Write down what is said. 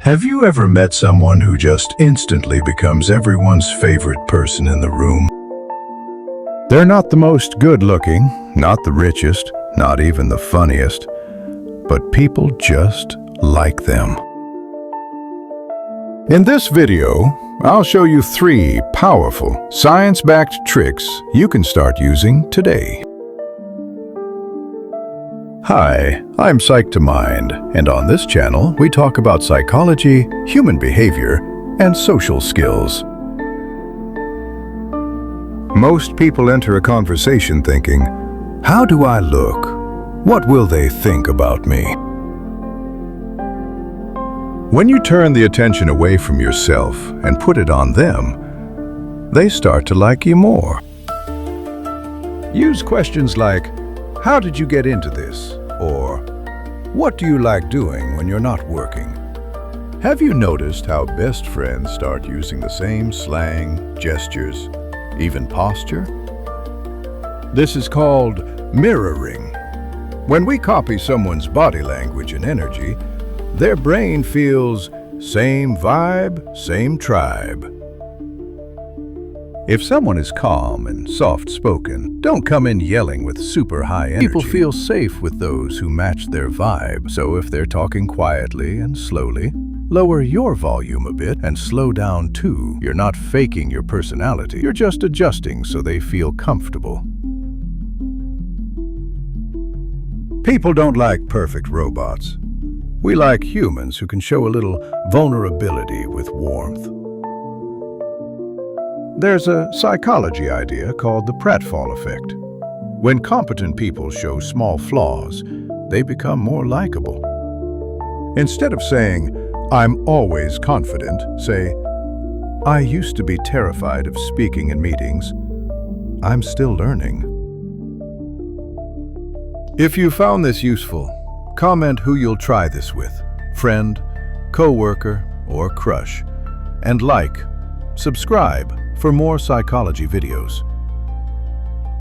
Have you ever met someone who just instantly becomes everyone's favorite person in the room? They're not the most good-looking, not the richest, not even the funniest, but people just like them. In this video, I'll show you 3 powerful, science-backed tricks you can start using today. Hi, I'm Psych2Mind, and on this channel, we talk about psychology, human behavior, and social skills. Most people enter a conversation thinking, how do I look? What will they think about me? When you turn the attention away from yourself and put it on them, they start to like you more. Use questions like, how did you get into this? Or, what do you like doing when you're not working? Have you noticed how best friends start using the same slang, gestures, even posture? This is called mirroring. When we copy someone's body language and energy, their brain feels same vibe, same tribe. If someone is calm and soft-spoken, don't come in yelling with super high energy. People feel safe with those who match their vibe. So if they're talking quietly and slowly, lower your volume a bit and slow down too. You're not faking your personality. You're just adjusting so they feel comfortable. People don't like perfect robots. We like humans who can show a little vulnerability with warmth. There's a psychology idea called the pratfall effect. When competent people show small flaws, they become more likable. Instead of saying, I'm always confident, say, I used to be terrified of speaking in meetings. I'm still learning. If you found this useful, comment who you'll try this with, friend, coworker, or crush, and subscribe for more psychology videos.